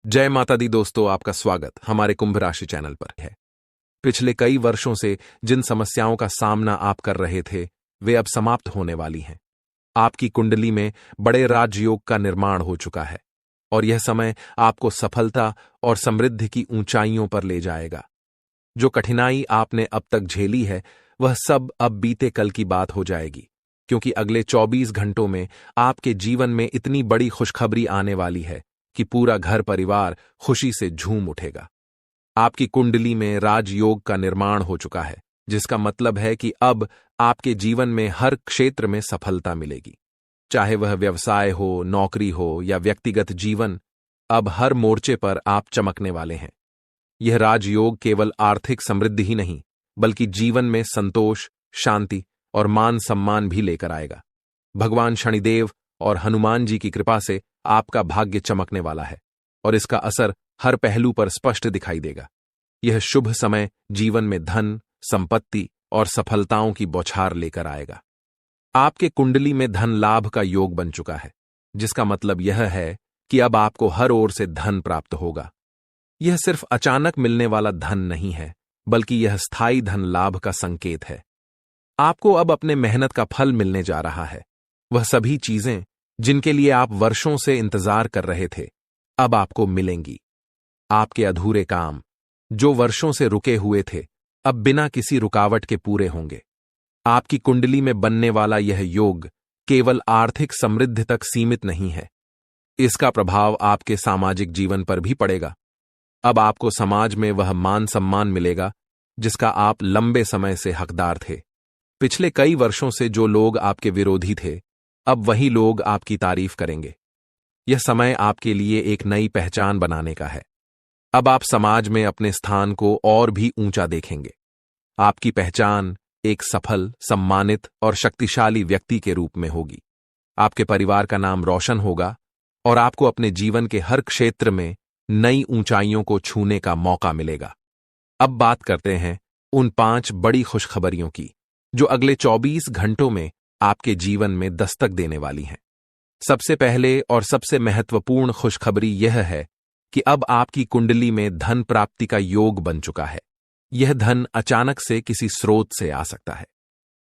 जय माता दी दोस्तों, आपका स्वागत हमारे कुंभ राशि चैनल पर है। पिछले कई वर्षों से जिन समस्याओं का सामना आप कर रहे थे, वे अब समाप्त होने वाली हैं। आपकी कुंडली में बड़े राजयोग का निर्माण हो चुका है और यह समय आपको सफलता और समृद्धि की ऊंचाइयों पर ले जाएगा। जो कठिनाई आपने अब तक झेली है, वह सब अब बीते कल की बात हो जाएगी, क्योंकि अगले 24 घंटों में आपके जीवन में इतनी बड़ी खुशखबरी आने वाली है कि पूरा घर परिवार खुशी से झूम उठेगा। आपकी कुंडली में राजयोग का निर्माण हो चुका है, जिसका मतलब है कि अब आपके जीवन में हर क्षेत्र में सफलता मिलेगी। चाहे वह व्यवसाय हो, नौकरी हो या व्यक्तिगत जीवन, अब हर मोर्चे पर आप चमकने वाले हैं। यह राजयोग केवल आर्थिक समृद्धि ही नहीं, बल्कि जीवन में संतोष, शांति और मान सम्मान भी लेकर आएगा। भगवान शनिदेव और हनुमान जी की कृपा से आपका भाग्य चमकने वाला है और इसका असर हर पहलू पर स्पष्ट दिखाई देगा। यह शुभ समय जीवन में धन, संपत्ति और सफलताओं की बौछार लेकर आएगा। आपके कुंडली में धन लाभ का योग बन चुका है, जिसका मतलब यह है कि अब आपको हर ओर से धन प्राप्त होगा। यह सिर्फ अचानक मिलने वाला धन नहीं है, बल्कि यह स्थायी धन लाभ का संकेत है। आपको अब अपने मेहनत का फल मिलने जा रहा है। वह सभी चीजें जिनके लिए आप वर्षों से इंतजार कर रहे थे, अब आपको मिलेंगी। आपके अधूरे काम, जो वर्षों से रुके हुए थे, अब बिना किसी रुकावट के पूरे होंगे। आपकी कुंडली में बनने वाला यह योग केवल आर्थिक समृद्धि तक सीमित नहीं है, इसका प्रभाव आपके सामाजिक जीवन पर भी पड़ेगा। अब आपको समाज में वह मान सम्मान मिलेगा जिसका आप लंबे समय से हकदार थे। पिछले कई वर्षों से जो लोग आपके विरोधी थे, अब वही लोग आपकी तारीफ करेंगे। यह समय आपके लिए एक नई पहचान बनाने का है। अब आप समाज में अपने स्थान को और भी ऊंचा देखेंगे। आपकी पहचान एक सफल, सम्मानित और शक्तिशाली व्यक्ति के रूप में होगी। आपके परिवार का नाम रोशन होगा और आपको अपने जीवन के हर क्षेत्र में नई ऊंचाइयों को छूने का मौका मिलेगा। अब बात करते हैं उन 5 बड़ी खुशखबरियों की, जो अगले 24 घंटों में आपके जीवन में दस्तक देने वाली हैं। सबसे पहले और सबसे महत्वपूर्ण खुशखबरी यह है कि अब आपकी कुंडली में धन प्राप्ति का योग बन चुका है। यह धन अचानक से किसी स्रोत से आ सकता है।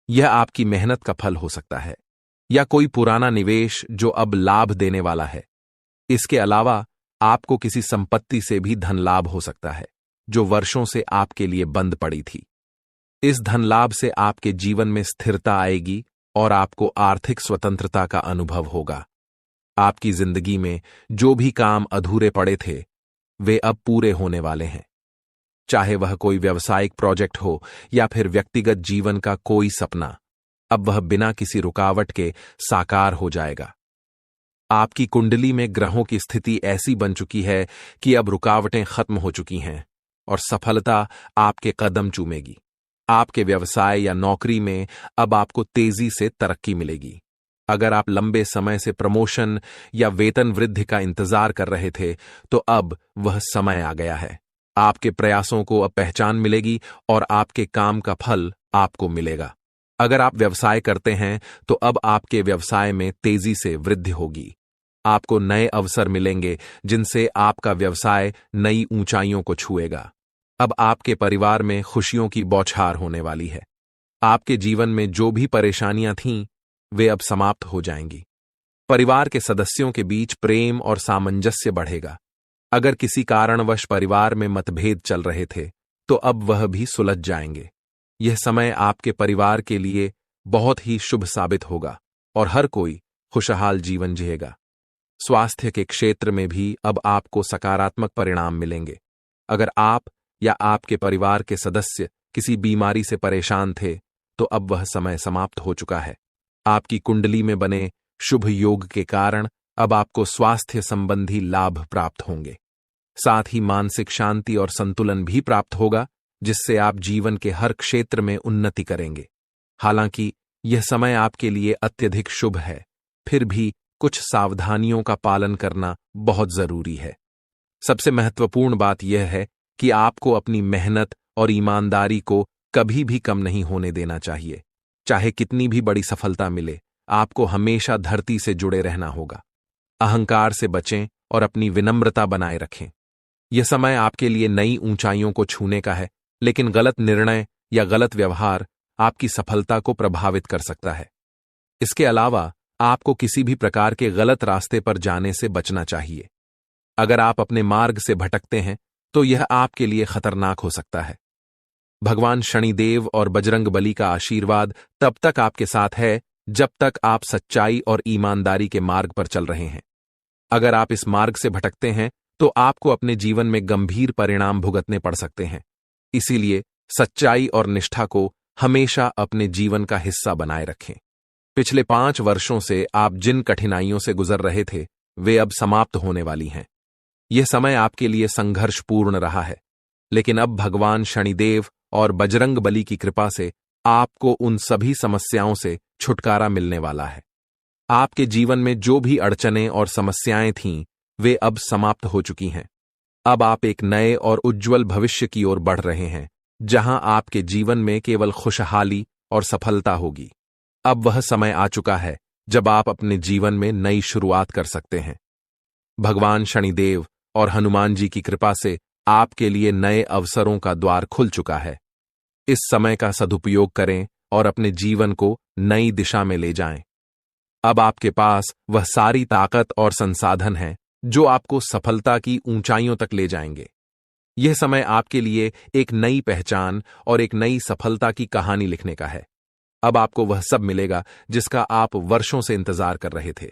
यह आपकी मेहनत का फल हो सकता है या कोई पुराना निवेश जो अब लाभ देने वाला है। इसके अलावा आपको किसी संपत्ति से भी धन लाभ हो सकता है, जो वर्षों से आपके लिए बंद पड़ी थी। इस धन लाभ से आपके जीवन में स्थिरता आएगी और आपको आर्थिक स्वतंत्रता का अनुभव होगा। आपकी जिंदगी में जो भी काम अधूरे पड़े थे, वे अब पूरे होने वाले हैं। चाहे वह कोई व्यावसायिक प्रोजेक्ट हो या फिर व्यक्तिगत जीवन का कोई सपना, अब वह बिना किसी रुकावट के साकार हो जाएगा। आपकी कुंडली में ग्रहों की स्थिति ऐसी बन चुकी है कि अब रुकावटें खत्म हो चुकी हैं और सफलता आपके कदम चूमेगी। आपके व्यवसाय या नौकरी में अब आपको तेजी से तरक्की मिलेगी। अगर आप लंबे समय से प्रमोशन या वेतन वृद्धि का इंतजार कर रहे थे, तो अब वह समय आ गया है। आपके प्रयासों को अब पहचान मिलेगी और आपके काम का फल आपको मिलेगा। अगर आप व्यवसाय करते हैं, तो अब आपके व्यवसाय में तेजी से वृद्धि होगी। आपको नए अवसर मिलेंगे जिनसे आपका व्यवसाय नई ऊंचाइयों को छुएगा। अब आपके परिवार में खुशियों की बौछार होने वाली है। आपके जीवन में जो भी परेशानियां थीं, वे अब समाप्त हो जाएंगी। परिवार के सदस्यों के बीच प्रेम और सामंजस्य बढ़ेगा। अगर किसी कारणवश परिवार में मतभेद चल रहे थे, तो अब वह भी सुलझ जाएंगे। यह समय आपके परिवार के लिए बहुत ही शुभ साबित होगा और हर कोई खुशहाल जीवन जिएगा। स्वास्थ्य के क्षेत्र में भी अब आपको सकारात्मक परिणाम मिलेंगे। अगर आप या आपके परिवार के सदस्य किसी बीमारी से परेशान थे, तो अब वह समय समाप्त हो चुका है। आपकी कुंडली में बने शुभ योग के कारण अब आपको स्वास्थ्य संबंधी लाभ प्राप्त होंगे। साथ ही मानसिक शांति और संतुलन भी प्राप्त होगा, जिससे आप जीवन के हर क्षेत्र में उन्नति करेंगे। हालांकि यह समय आपके लिए अत्यधिक शुभ है, फिर भी कुछ सावधानियों का पालन करना बहुत जरूरी है। सबसे महत्वपूर्ण बात यह है कि आपको अपनी मेहनत और ईमानदारी को कभी भी कम नहीं होने देना चाहिए। चाहे कितनी भी बड़ी सफलता मिले, आपको हमेशा धरती से जुड़े रहना होगा। अहंकार से बचें और अपनी विनम्रता बनाए रखें। यह समय आपके लिए नई ऊंचाइयों को छूने का है, लेकिन गलत निर्णय या गलत व्यवहार आपकी सफलता को प्रभावित कर सकता है। इसके अलावा आपको किसी भी प्रकार के गलत रास्ते पर जाने से बचना चाहिए। अगर आप अपने मार्ग से भटकते हैं तो यह आपके लिए खतरनाक हो सकता है। भगवान शनिदेव और बजरंग बली का आशीर्वाद तब तक आपके साथ है जब तक आप सच्चाई और ईमानदारी के मार्ग पर चल रहे हैं। अगर आप इस मार्ग से भटकते हैं तो आपको अपने जीवन में गंभीर परिणाम भुगतने पड़ सकते हैं। इसीलिए सच्चाई और निष्ठा को हमेशा अपने जीवन का हिस्सा बनाए रखें। पिछले 5 वर्षों से आप जिन कठिनाइयों से गुजर रहे थे वे अब समाप्त होने वाली हैं। यह समय आपके लिए संघर्षपूर्ण रहा है, लेकिन अब भगवान शनिदेव और बजरंग बली की कृपा से आपको उन सभी समस्याओं से छुटकारा मिलने वाला है। आपके जीवन में जो भी अड़चनें और समस्याएं थीं वे अब समाप्त हो चुकी हैं। अब आप एक नए और उज्ज्वल भविष्य की ओर बढ़ रहे हैं, जहां आपके जीवन में केवल खुशहाली और सफलता होगी। अब वह समय आ चुका है जब आप अपने जीवन में नई शुरुआत कर सकते हैं। भगवान शनिदेव और हनुमान जी की कृपा से आपके लिए नए अवसरों का द्वार खुल चुका है। इस समय का सदुपयोग करें और अपने जीवन को नई दिशा में ले जाएं। अब आपके पास वह सारी ताकत और संसाधन हैं जो आपको सफलता की ऊंचाइयों तक ले जाएंगे। यह समय आपके लिए एक नई पहचान और एक नई सफलता की कहानी लिखने का है। अब आपको वह सब मिलेगा जिसका आप वर्षों से इंतजार कर रहे थे।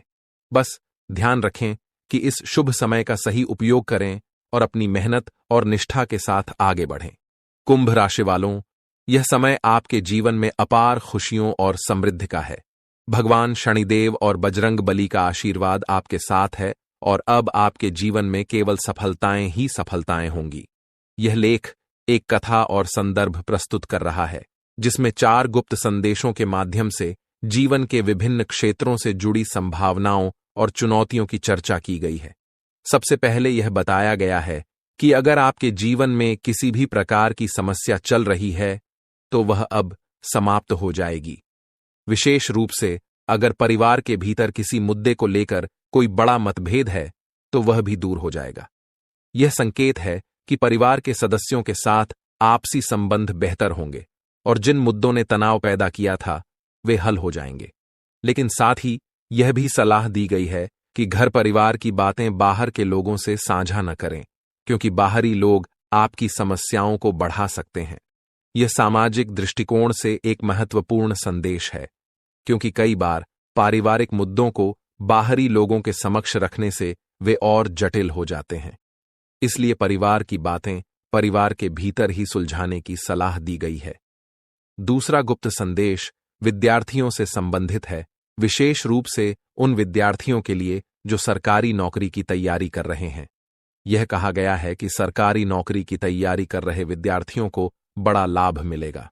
बस ध्यान रखें कि इस शुभ समय का सही उपयोग करें और अपनी मेहनत और निष्ठा के साथ आगे बढ़ें। कुंभ राशि वालों, यह समय आपके जीवन में अपार खुशियों और समृद्धि का है। भगवान शनिदेव और बजरंग बली का आशीर्वाद आपके साथ है और अब आपके जीवन में केवल सफलताएं ही सफलताएं होंगी। यह लेख एक कथा और संदर्भ प्रस्तुत कर रहा है जिसमें 4 गुप्त संदेशों के माध्यम से जीवन के विभिन्न क्षेत्रों से जुड़ी संभावनाओं और चुनौतियों की चर्चा की गई है। सबसे पहले यह बताया गया है कि अगर आपके जीवन में किसी भी प्रकार की समस्या चल रही है तो वह अब समाप्त हो जाएगी। विशेष रूप से अगर परिवार के भीतर किसी मुद्दे को लेकर कोई बड़ा मतभेद है तो वह भी दूर हो जाएगा। यह संकेत है कि परिवार के सदस्यों के साथ आपसी संबंध बेहतर होंगे और जिन मुद्दों ने तनाव पैदा किया था वे हल हो जाएंगे। लेकिन साथ ही यह भी सलाह दी गई है कि घर परिवार की बातें बाहर के लोगों से साझा न करें, क्योंकि बाहरी लोग आपकी समस्याओं को बढ़ा सकते हैं। यह सामाजिक दृष्टिकोण से एक महत्वपूर्ण संदेश है, क्योंकि कई बार पारिवारिक मुद्दों को बाहरी लोगों के समक्ष रखने से वे और जटिल हो जाते हैं। इसलिए परिवार की बातें परिवार के भीतर ही सुलझाने की सलाह दी गई है। दूसरा गुप्त संदेश विद्यार्थियों से संबंधित है, विशेष रूप से उन विद्यार्थियों के लिए जो सरकारी नौकरी की तैयारी कर रहे हैं। यह कहा गया है कि सरकारी नौकरी की तैयारी कर रहे विद्यार्थियों को बड़ा लाभ मिलेगा।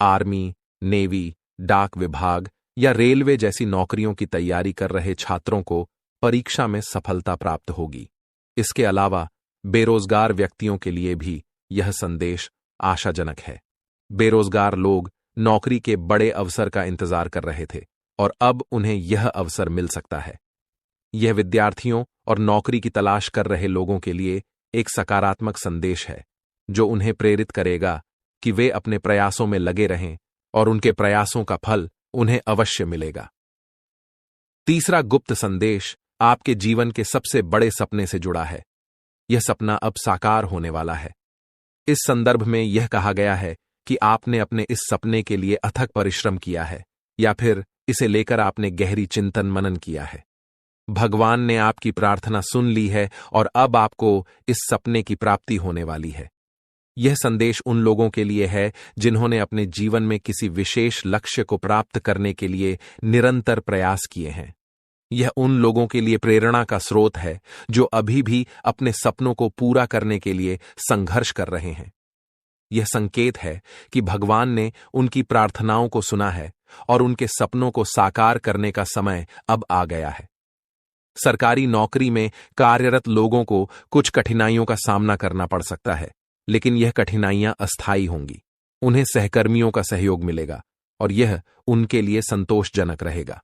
आर्मी, नेवी, डाक विभाग या रेलवे जैसी नौकरियों की तैयारी कर रहे छात्रों को परीक्षा में सफलता प्राप्त होगी। इसके अलावा बेरोजगार व्यक्तियों के लिए भी यह संदेश आशाजनक है। बेरोजगार लोग नौकरी के बड़े अवसर का इंतजार कर रहे थे और अब उन्हें यह अवसर मिल सकता है। यह विद्यार्थियों और नौकरी की तलाश कर रहे लोगों के लिए एक सकारात्मक संदेश है जो उन्हें प्रेरित करेगा कि वे अपने प्रयासों में लगे रहें और उनके प्रयासों का फल उन्हें अवश्य मिलेगा। तीसरा गुप्त संदेश आपके जीवन के सबसे बड़े सपने से जुड़ा है। यह सपना अब साकार होने वाला है। इस संदर्भ में यह कहा गया है कि आपने अपने इस सपने के लिए अथक परिश्रम किया है या फिर इसे लेकर आपने गहरी चिंतन मनन किया है। भगवान ने आपकी प्रार्थना सुन ली है और अब आपको इस सपने की प्राप्ति होने वाली है। यह संदेश उन लोगों के लिए है जिन्होंने अपने जीवन में किसी विशेष लक्ष्य को प्राप्त करने के लिए निरंतर प्रयास किए हैं। यह उन लोगों के लिए प्रेरणा का स्रोत है जो अभी भी अपने सपनों को पूरा करने के लिए संघर्ष कर रहे हैं। यह संकेत है कि भगवान ने उनकी प्रार्थनाओं को सुना है और उनके सपनों को साकार करने का समय अब आ गया है। सरकारी नौकरी में कार्यरत लोगों को कुछ कठिनाइयों का सामना करना पड़ सकता है, लेकिन यह कठिनाइयां अस्थायी होंगी। उन्हें सहकर्मियों का सहयोग मिलेगा और यह उनके लिए संतोषजनक रहेगा।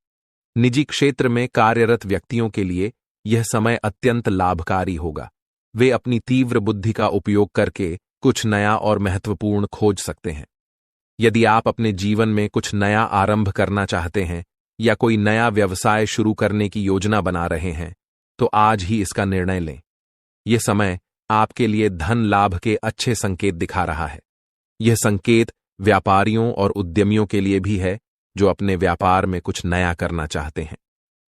निजी क्षेत्र में कार्यरत व्यक्तियों के लिए यह समय अत्यंत लाभकारी होगा। वे अपनी तीव्र बुद्धि का उपयोग करके कुछ नया और महत्वपूर्ण खोज सकते हैं। यदि आप अपने जीवन में कुछ नया आरंभ करना चाहते हैं या कोई नया व्यवसाय शुरू करने की योजना बना रहे हैं, तो आज ही इसका निर्णय लें। यह समय आपके लिए धन लाभ के अच्छे संकेत दिखा रहा है। यह संकेत व्यापारियों और उद्यमियों के लिए भी है जो अपने व्यापार में कुछ नया करना चाहते हैं।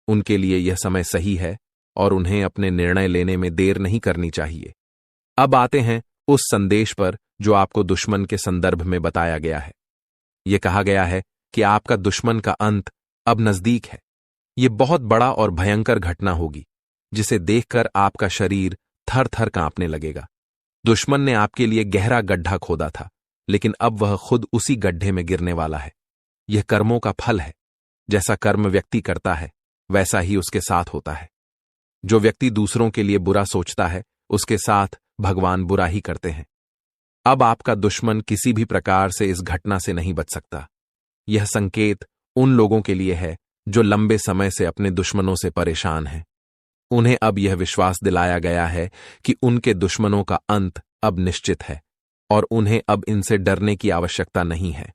उनके लिए यह समय सही है और उन्हें अपने निर्णय लेने में देर नहीं करनी चाहिए। अब आते हैं उस संदेश पर जो आपको दुश्मन के संदर्भ में बताया गया है। यह कहा गया है कि आपका दुश्मन का अंत अब नजदीक है। यह बहुत बड़ा और भयंकर घटना होगी जिसे देखकर आपका शरीर थर थर कांपने लगेगा। दुश्मन ने आपके लिए गहरा गड्ढा खोदा था, लेकिन अब वह खुद उसी गड्ढे में गिरने वाला है। यह कर्मों का फल है। जैसा कर्म व्यक्ति करता है वैसा ही उसके साथ होता है। जो व्यक्ति दूसरों के लिए बुरा सोचता है उसके साथ भगवान बुरा ही करते हैं। अब आपका दुश्मन किसी भी प्रकार से इस घटना से नहीं बच सकता। यह संकेत उन लोगों के लिए है जो लंबे समय से अपने दुश्मनों से परेशान हैं। उन्हें अब यह विश्वास दिलाया गया है कि उनके दुश्मनों का अंत अब निश्चित है और उन्हें अब इनसे डरने की आवश्यकता नहीं है।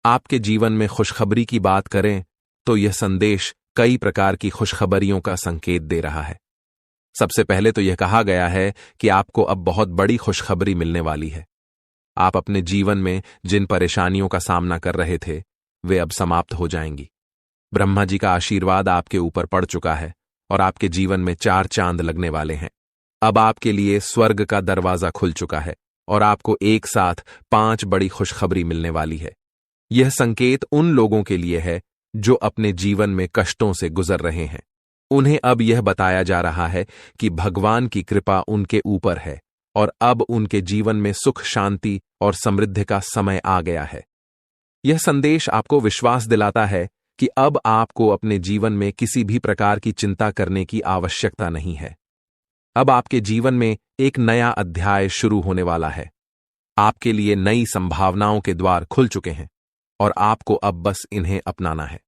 आपके जीवन में खुशखबरी की बात करें तो यह संदेश कई प्रकार की खुशखबरियों का संकेत दे रहा है। सबसे पहले तो यह कहा गया है कि आपको अब बहुत बड़ी खुशखबरी मिलने वाली है। आप अपने जीवन में जिन परेशानियों का सामना कर रहे थे वे अब समाप्त हो जाएंगी। ब्रह्मा जी का आशीर्वाद आपके ऊपर पड़ चुका है और आपके जीवन में 4 चांद लगने वाले हैं। अब आपके लिए स्वर्ग का दरवाजा खुल चुका है और आपको एक साथ 5 बड़ी खुशखबरी मिलने वाली है। यह संकेत उन लोगों के लिए है जो अपने जीवन में कष्टों से गुजर रहे हैं। उन्हें अब यह बताया जा रहा है कि भगवान की कृपा उनके ऊपर है और अब उनके जीवन में सुख, शांति और समृद्धि का समय आ गया है। यह संदेश आपको विश्वास दिलाता है कि अब आपको अपने जीवन में किसी भी प्रकार की चिंता करने की आवश्यकता नहीं है। अब आपके जीवन में एक नया अध्याय शुरू होने वाला है। आपके लिए नई संभावनाओं के द्वार खुल चुके हैं और आपको अब बस इन्हें अपनाना है।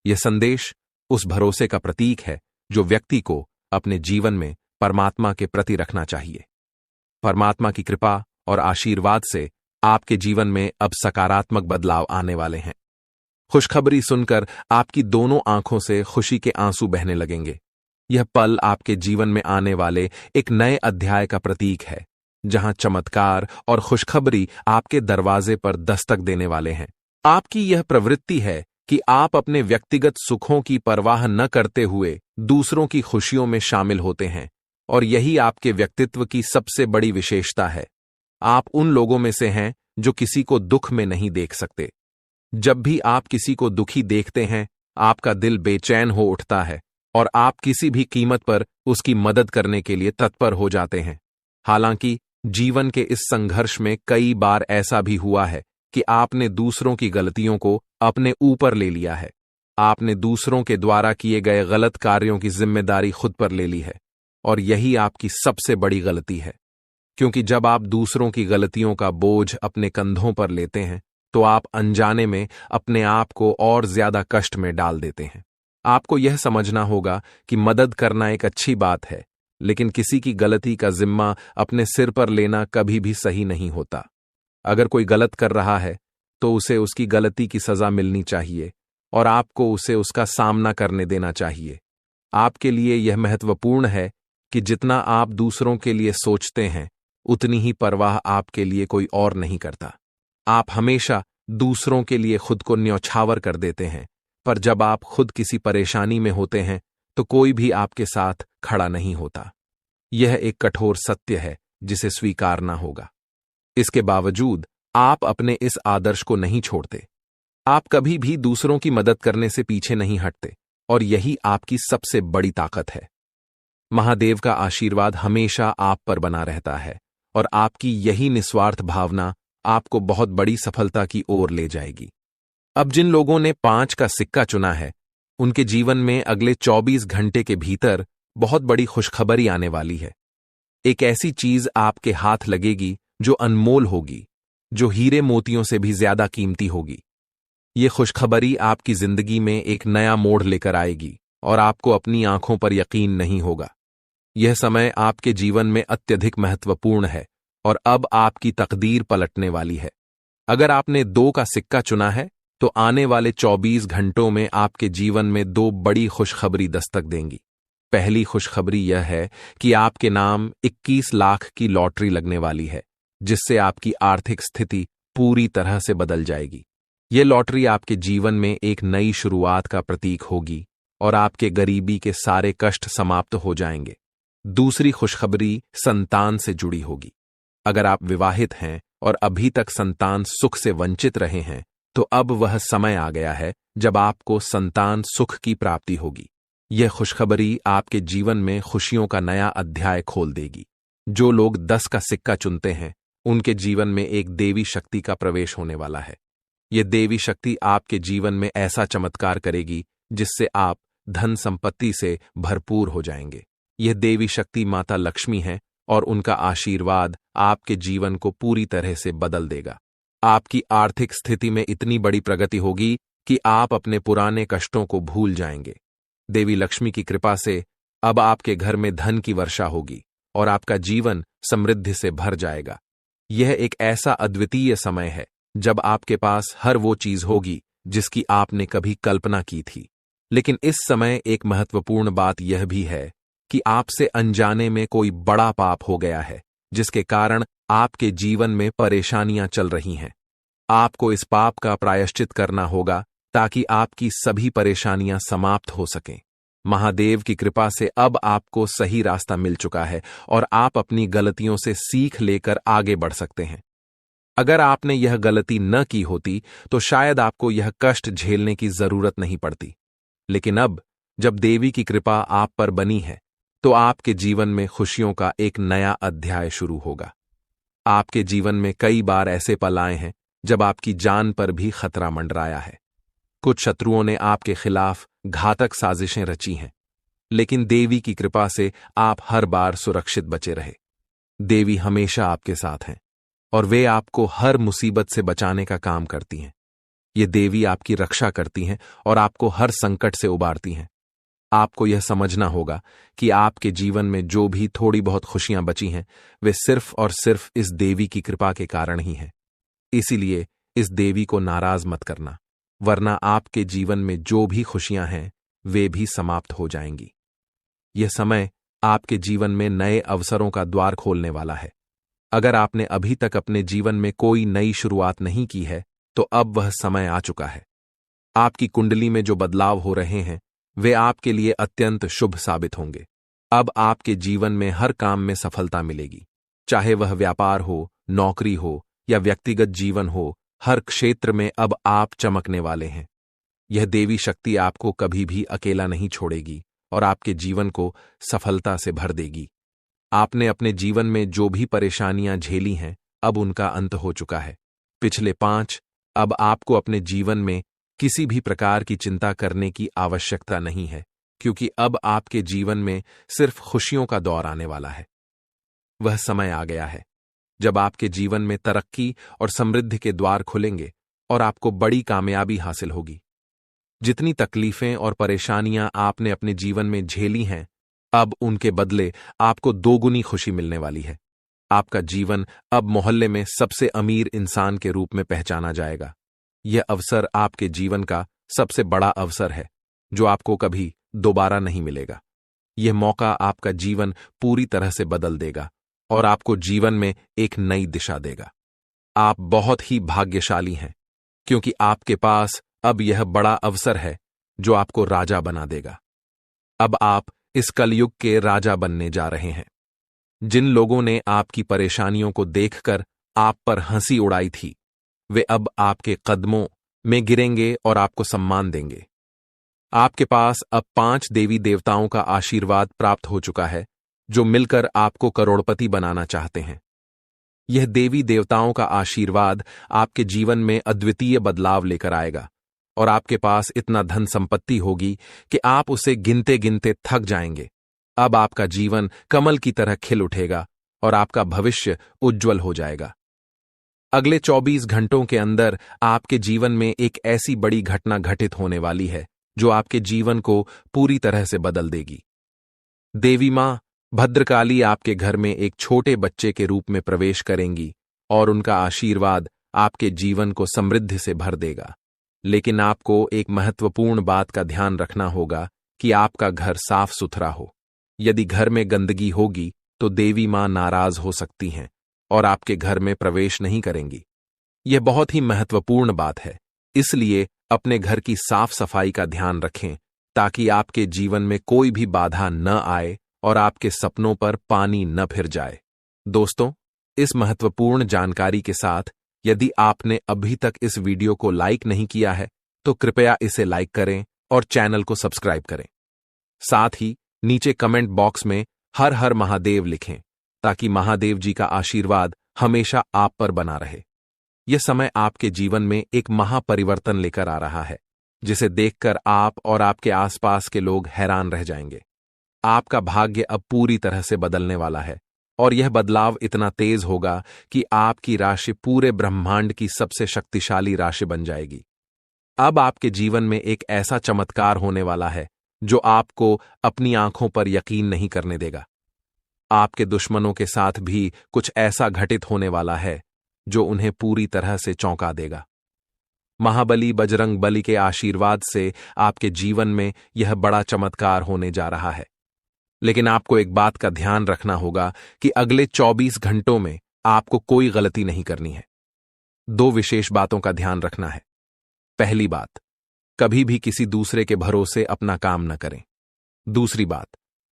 यह संदेश उस भरोसे का प्रतीक है जो व्यक्ति को अपने जीवन में परमात्मा के प्रति रखना चाहिए। परमात्मा की कृपा और आशीर्वाद से आपके जीवन में अब सकारात्मक बदलाव आने वाले हैं। खुशखबरी सुनकर आपकी दोनों आंखों से खुशी के आंसू बहने लगेंगे। यह पल आपके जीवन में आने वाले एक नए अध्याय का प्रतीक है, जहां चमत्कार और खुशखबरी आपके दरवाजे पर दस्तक देने वाले हैं। आपकी यह प्रवृत्ति है कि आप अपने व्यक्तिगत सुखों की परवाह न करते हुए दूसरों की खुशियों में शामिल होते हैं और यही आपके व्यक्तित्व की सबसे बड़ी विशेषता है। आप उन लोगों में से हैं जो किसी को दुख में नहीं देख सकते। जब भी आप किसी को दुखी देखते हैं, आपका दिल बेचैन हो उठता है और आप किसी भी कीमत पर उसकी मदद करने के लिए तत्पर हो जाते हैं। हालांकि जीवन के इस संघर्ष में कई बार ऐसा भी हुआ है कि आपने दूसरों की गलतियों को अपने ऊपर ले लिया है। आपने दूसरों के द्वारा किए गए गलत कार्यों की जिम्मेदारी खुद पर ले ली है और यही आपकी सबसे बड़ी गलती है, क्योंकि जब आप दूसरों की गलतियों का बोझ अपने कंधों पर लेते हैं तो आप अनजाने में अपने आप को और ज्यादा कष्ट में डाल देते हैं। आपको यह समझना होगा कि मदद करना एक अच्छी बात है, लेकिन किसी की गलती का जिम्मा अपने सिर पर लेना कभी भी सही नहीं होता। अगर कोई गलत कर रहा है तो उसे उसकी गलती की सजा मिलनी चाहिए और आपको उसे उसका सामना करने देना चाहिए। आपके लिए यह महत्वपूर्ण है कि जितना आप दूसरों के लिए सोचते हैं उतनी ही परवाह आपके लिए कोई और नहीं करता। आप हमेशा दूसरों के लिए खुद को न्यौछावर कर देते हैं, पर जब आप खुद किसी परेशानी में होते हैं तो कोई भी आपके साथ खड़ा नहीं होता। यह एक कठोर सत्य है जिसे स्वीकारना होगा। इसके बावजूद आप अपने इस आदर्श को नहीं छोड़ते। आप कभी भी दूसरों की मदद करने से पीछे नहीं हटते और यही आपकी सबसे बड़ी ताकत है। महादेव का आशीर्वाद हमेशा आप पर बना रहता है और आपकी यही निस्वार्थ भावना आपको बहुत बड़ी सफलता की ओर ले जाएगी। अब जिन लोगों ने 5 का सिक्का चुना है, उनके जीवन में अगले 24 घंटे के भीतर बहुत बड़ी खुशखबरी आने वाली है। एक ऐसी चीज आपके हाथ लगेगी जो अनमोल होगी, जो हीरे मोतियों से भी ज्यादा कीमती होगी। ये खुशखबरी आपकी जिंदगी में एक नया मोड़ लेकर आएगी और आपको अपनी आंखों पर यकीन नहीं होगा। यह समय आपके जीवन में अत्यधिक महत्वपूर्ण है और अब आपकी तकदीर पलटने वाली है। अगर आपने 2 का सिक्का चुना है तो आने वाले 24 घंटों में आपके जीवन में 2 बड़ी खुशखबरी दस्तक देंगी। पहली खुशखबरी यह है कि आपके नाम 21 लाख की लॉटरी लगने वाली है, जिससे आपकी आर्थिक स्थिति पूरी तरह से बदल जाएगी। यह लॉटरी आपके जीवन में एक नई शुरुआत का प्रतीक होगी और आपके गरीबी के सारे कष्ट समाप्त हो जाएंगे। दूसरी खुशखबरी संतान से जुड़ी होगी। अगर आप विवाहित हैं और अभी तक संतान सुख से वंचित रहे हैं, तो अब वह समय आ गया है जब आपको संतान सुख की प्राप्ति होगी। यह खुशखबरी आपके जीवन में खुशियों का नया अध्याय खोल देगी। जो लोग 10 का सिक्का चुनते हैं, उनके जीवन में एक देवी शक्ति का प्रवेश होने वाला है। यह देवी शक्ति आपके जीवन में ऐसा चमत्कार करेगी जिससे आप धन संपत्ति से भरपूर हो जाएंगे। यह देवी शक्ति माता लक्ष्मी है और उनका आशीर्वाद आपके जीवन को पूरी तरह से बदल देगा। आपकी आर्थिक स्थिति में इतनी बड़ी प्रगति होगी कि आप अपने पुराने कष्टों को भूल जाएंगे। देवी लक्ष्मी की कृपा से अब आपके घर में धन की वर्षा होगी और आपका जीवन समृद्धि से भर जाएगा। यह एक ऐसा अद्वितीय समय है जब आपके पास हर वो चीज होगी जिसकी आपने कभी कल्पना की थी। लेकिन इस समय एक महत्वपूर्ण बात यह भी है कि आपसे अनजाने में कोई बड़ा पाप हो गया है, जिसके कारण आपके जीवन में परेशानियां चल रही हैं। आपको इस पाप का प्रायश्चित करना होगा ताकि आपकी सभी परेशानियां समाप्त हो सकें। महादेव की कृपा से अब आपको सही रास्ता मिल चुका है और आप अपनी गलतियों से सीख लेकर आगे बढ़ सकते हैं। अगर आपने यह गलती न की होती तो शायद आपको यह कष्ट झेलने की जरूरत नहीं पड़ती। लेकिन अब जब देवी की कृपा आप पर बनी है, तो आपके जीवन में खुशियों का एक नया अध्याय शुरू होगा। आपके जीवन में कई बार ऐसे पल आए हैं जब आपकी जान पर भी खतरा मंडराया है। कुछ शत्रुओं ने आपके खिलाफ घातक साजिशें रची हैं, लेकिन देवी की कृपा से आप हर बार सुरक्षित बचे रहे। देवी हमेशा आपके साथ हैं और वे आपको हर मुसीबत से बचाने का काम करती हैं। ये देवी आपकी रक्षा करती हैं और आपको हर संकट से उबारती हैं। आपको यह समझना होगा कि आपके जीवन में जो भी थोड़ी बहुत खुशियां बची हैं, वे सिर्फ और सिर्फ इस देवी की कृपा के कारण ही हैं। इसीलिए इस देवी को नाराज मत करना, वरना आपके जीवन में जो भी खुशियां हैं, वे भी समाप्त हो जाएंगी। यह समय आपके जीवन में नए अवसरों का द्वार खोलने वाला है। अगर आपने अभी तक अपने जीवन में कोई नई शुरुआत नहीं की है, तो अब वह समय आ चुका है। आपकी कुंडली में जो बदलाव हो रहे हैं, वे आपके लिए अत्यंत शुभ साबित होंगे। अब आपके जीवन में हर काम में सफलता मिलेगी, चाहे वह व्यापार हो, नौकरी हो या व्यक्तिगत जीवन हो। हर क्षेत्र में अब आप चमकने वाले हैं। यह देवी शक्ति आपको कभी भी अकेला नहीं छोड़ेगी और आपके जीवन को सफलता से भर देगी। आपने अपने जीवन में जो भी परेशानियां झेली हैं, अब उनका अंत हो चुका है। पिछले 5 अब आपको अपने जीवन में किसी भी प्रकार की चिंता करने की आवश्यकता नहीं है, क्योंकि अब आपके जीवन में सिर्फ खुशियों का दौर आने वाला है। वह समय आ गया है जब आपके जीवन में तरक्की और समृद्धि के द्वार खुलेंगे और आपको बड़ी कामयाबी हासिल होगी। जितनी तकलीफें और परेशानियां आपने अपने जीवन में झेली हैं, अब उनके बदले आपको 2 गुनी खुशी मिलने वाली है। आपका जीवन अब मोहल्ले में सबसे अमीर इंसान के रूप में पहचाना जाएगा। यह अवसर आपके जीवन का सबसे बड़ा अवसर है, जो आपको कभी दोबारा नहीं मिलेगा। यह मौका आपका जीवन पूरी तरह से बदल देगा और आपको जीवन में एक नई दिशा देगा। आप बहुत ही भाग्यशाली हैं, क्योंकि आपके पास अब यह बड़ा अवसर है जो आपको राजा बना देगा। अब आप इस कलयुग के राजा बनने जा रहे हैं। जिन लोगों ने आपकी परेशानियों को देखकर आप पर हंसी उड़ाई थी, वे अब आपके कदमों में गिरेंगे और आपको सम्मान देंगे। आपके पास अब 5 देवी देवताओं का आशीर्वाद प्राप्त हो चुका है, जो मिलकर आपको करोड़पति बनाना चाहते हैं। यह देवी देवताओं का आशीर्वाद आपके जीवन में अद्वितीय बदलाव लेकर आएगा और आपके पास इतना धन संपत्ति होगी कि आप उसे गिनते गिनते थक जाएंगे। अब आपका जीवन कमल की तरह खिल उठेगा और आपका भविष्य उज्जवल हो जाएगा। अगले 24 घंटों के अंदर आपके जीवन में एक ऐसी बड़ी घटना घटित होने वाली है जो आपके जीवन को पूरी तरह से बदल देगी। देवी मां भद्रकाली आपके घर में एक छोटे बच्चे के रूप में प्रवेश करेंगी और उनका आशीर्वाद आपके जीवन को समृद्धि से भर देगा। लेकिन आपको एक महत्वपूर्ण बात का ध्यान रखना होगा कि आपका घर साफ सुथरा हो। यदि घर में गंदगी होगी तो देवी मां नाराज हो सकती हैं और आपके घर में प्रवेश नहीं करेंगी। यह बहुत ही महत्वपूर्ण बात है, इसलिए अपने घर की साफ सफाई का ध्यान रखें ताकि आपके जीवन में कोई भी बाधा न आए और आपके सपनों पर पानी न फिर जाए। दोस्तों, इस महत्वपूर्ण जानकारी के साथ यदि आपने अभी तक इस वीडियो को लाइक नहीं किया है तो कृपया इसे लाइक करें और चैनल को सब्सक्राइब करें। साथ ही नीचे कमेंट बॉक्स में हर हर महादेव लिखें ताकि महादेव जी का आशीर्वाद हमेशा आप पर बना रहे। यह समय आपके जीवन में एक महापरिवर्तन लेकर आ रहा है, जिसे देखकर आप और आपके आसपास के लोग हैरान रह जाएंगे। आपका भाग्य अब पूरी तरह से बदलने वाला है और यह बदलाव इतना तेज होगा कि आपकी राशि पूरे ब्रह्मांड की सबसे शक्तिशाली राशि बन जाएगी। अब आपके जीवन में एक ऐसा चमत्कार होने वाला है जो आपको अपनी आंखों पर यकीन नहीं करने देगा। आपके दुश्मनों के साथ भी कुछ ऐसा घटित होने वाला है जो उन्हें पूरी तरह से चौंका देगा। महाबली बजरंग बली के आशीर्वाद से आपके जीवन में यह बड़ा चमत्कार होने जा रहा है। लेकिन आपको एक बात का ध्यान रखना होगा कि अगले 24 घंटों में आपको कोई गलती नहीं करनी है। 2 विशेष बातों का ध्यान रखना है। पहली बात, कभी भी किसी दूसरे के भरोसे अपना काम न करें। दूसरी बात,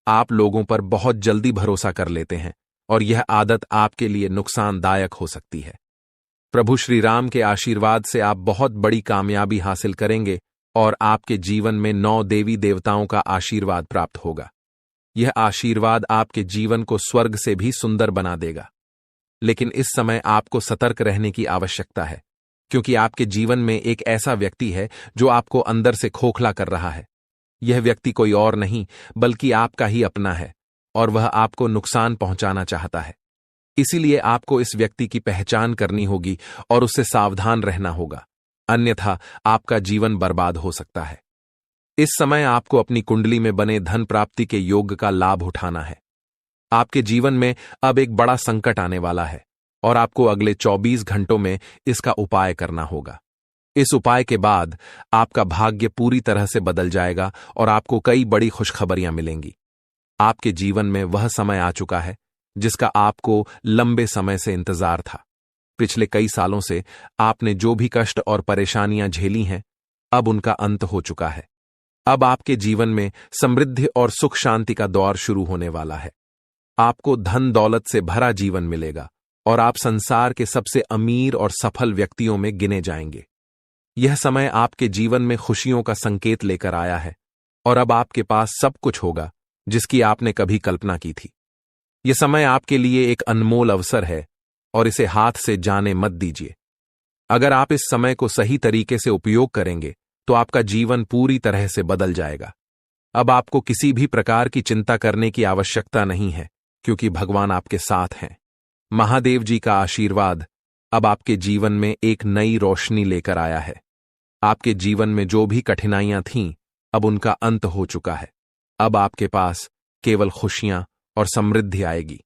आप लोगों पर बहुत जल्दी भरोसा कर लेते हैं और यह आदत आपके लिए नुकसानदायक हो सकती है। प्रभु श्री राम के आशीर्वाद से आप बहुत बड़ी कामयाबी हासिल करेंगे और आपके जीवन में 9 देवी देवताओं का आशीर्वाद प्राप्त होगा। यह आशीर्वाद आपके जीवन को स्वर्ग से भी सुंदर बना देगा। लेकिन इस समय आपको सतर्क रहने की आवश्यकता है, क्योंकि आपके जीवन में एक ऐसा व्यक्ति है जो आपको अंदर से खोखला कर रहा है। यह व्यक्ति कोई और नहीं बल्कि आपका ही अपना है और वह आपको नुकसान पहुंचाना चाहता है। इसीलिए आपको इस व्यक्ति की पहचान करनी होगी और उससे सावधान रहना होगा, अन्यथा आपका जीवन बर्बाद हो सकता है। इस समय आपको अपनी कुंडली में बने धन प्राप्ति के योग का लाभ उठाना है। आपके जीवन में अब एक बड़ा संकट आने वाला है और आपको अगले 24 घंटों में इसका उपाय करना होगा। इस उपाय के बाद आपका भाग्य पूरी तरह से बदल जाएगा और आपको कई बड़ी खुशखबरियां मिलेंगी। आपके जीवन में वह समय आ चुका है जिसका आपको लंबे समय से इंतजार था। पिछले कई सालों से आपने जो भी कष्ट और परेशानियां झेली हैं, अब उनका अंत हो चुका है। अब आपके जीवन में समृद्धि और सुख शांति का दौर शुरू होने वाला है। आपको धन दौलत से भरा जीवन मिलेगा और आप संसार के सबसे अमीर और सफल व्यक्तियों में गिने जाएंगे। यह समय आपके जीवन में खुशियों का संकेत लेकर आया है और अब आपके पास सब कुछ होगा जिसकी आपने कभी कल्पना की थी। यह समय आपके लिए एक अनमोल अवसर है और इसे हाथ से जाने मत दीजिए। अगर आप इस समय को सही तरीके से उपयोग करेंगे तो आपका जीवन पूरी तरह से बदल जाएगा। अब आपको किसी भी प्रकार की चिंता करने की आवश्यकता नहीं है, क्योंकि भगवान आपके साथ हैं। महादेव जी का आशीर्वाद अब आपके जीवन में एक नई रोशनी लेकर आया है। आपके जीवन में जो भी कठिनाइयां थीं, अब उनका अंत हो चुका है। अब आपके पास केवल खुशियां और समृद्धि आएगी।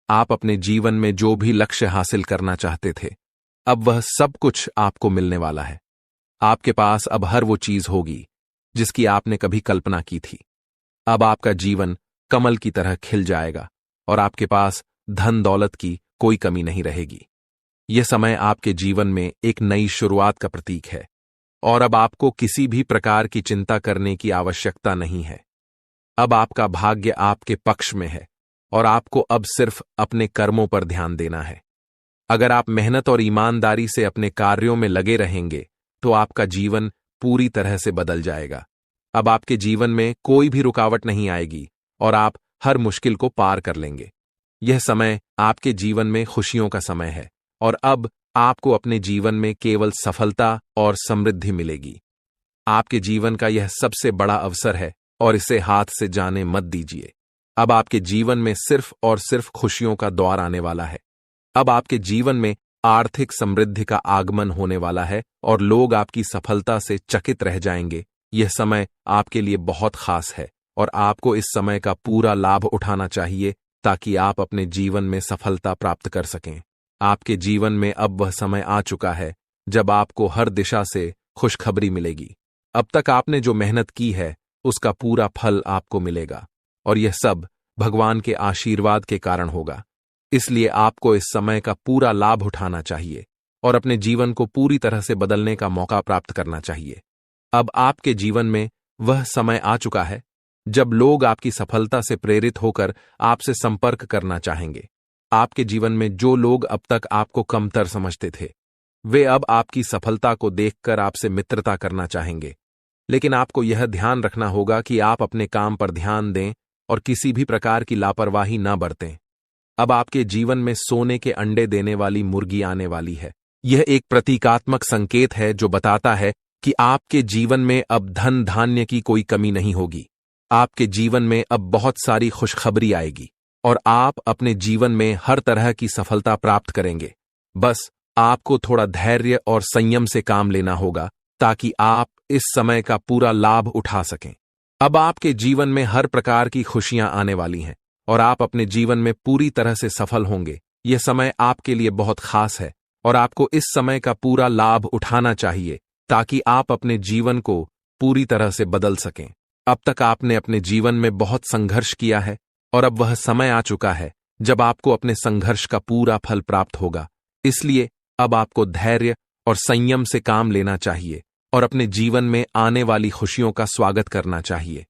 आप अपने जीवन में जो भी लक्ष्य हासिल करना चाहते थे, अब वह सब कुछ आपको मिलने वाला है। आपके पास अब हर वो चीज होगी जिसकी आपने कभी कल्पना की थी। अब आपका जीवन कमल की तरह खिल जाएगा और आपके पास धन दौलत की कोई कमी नहीं रहेगी। यह समय आपके जीवन में एक नई शुरुआत का प्रतीक है और अब आपको किसी भी प्रकार की चिंता करने की आवश्यकता नहीं है। अब आपका भाग्य आपके पक्ष में है और आपको अब सिर्फ अपने कर्मों पर ध्यान देना है। अगर आप मेहनत और ईमानदारी से अपने कार्यों में लगे रहेंगे तो आपका जीवन पूरी तरह से बदल जाएगा। अब आपके जीवन में कोई भी रुकावट नहीं आएगी और आप हर मुश्किल को पार कर लेंगे। यह समय आपके जीवन में खुशियों का समय है और अब आपको अपने जीवन में केवल सफलता और समृद्धि मिलेगी। आपके जीवन का यह सबसे बड़ा अवसर है और इसे हाथ से जाने मत दीजिए। अब आपके जीवन में सिर्फ और सिर्फ खुशियों का दौर आने वाला है। अब आपके जीवन में आर्थिक समृद्धि का आगमन होने वाला है और लोग आपकी सफलता से चकित रह जाएंगे। यह समय आपके लिए बहुत खास है और आपको इस समय का पूरा लाभ उठाना चाहिए ताकि आप अपने जीवन में सफलता प्राप्त कर सकें। आपके जीवन में अब वह समय आ चुका है जब आपको हर दिशा से खुशखबरी मिलेगी। अब तक आपने जो मेहनत की है उसका पूरा फल आपको मिलेगा और यह सब भगवान के आशीर्वाद के कारण होगा। इसलिए आपको इस समय का पूरा लाभ उठाना चाहिए और अपने जीवन को पूरी तरह से बदलने का मौका प्राप्त करना चाहिए। अब आपके जीवन में वह समय आ चुका है जब लोग आपकी सफलता से प्रेरित होकर आपसे संपर्क करना चाहेंगे। आपके जीवन में जो लोग अब तक आपको कमतर समझते थे, वे अब आपकी सफलता को देखकर आपसे मित्रता करना चाहेंगे। लेकिन आपको यह ध्यान रखना होगा कि आप अपने काम पर ध्यान दें और किसी भी प्रकार की लापरवाही न बरतें। अब आपके जीवन में सोने के अंडे देने वाली मुर्गी आने वाली है। यह एक प्रतीकात्मक संकेत है जो बताता है कि आपके जीवन में अब धन धान्य की कोई कमी नहीं होगी। आपके जीवन में अब बहुत सारी खुशखबरी आएगी और आप अपने जीवन में हर तरह की सफलता प्राप्त करेंगे। बस आपको थोड़ा धैर्य और संयम से काम लेना होगा ताकि आप इस समय का पूरा लाभ उठा सकें। अब आपके जीवन में हर प्रकार की खुशियां आने वाली हैं और आप अपने जीवन में पूरी तरह से सफल होंगे। यह समय आपके लिए बहुत खास है और आपको इस समय का पूरा लाभ उठाना चाहिए ताकि आप अपने जीवन को पूरी तरह से बदल सकें। अब तक आपने अपने जीवन में बहुत संघर्ष किया है और अब वह समय आ चुका है जब आपको अपने संघर्ष का पूरा फल प्राप्त होगा। इसलिए अब आपको धैर्य और संयम से काम लेना चाहिए और अपने जीवन में आने वाली खुशियों का स्वागत करना चाहिए।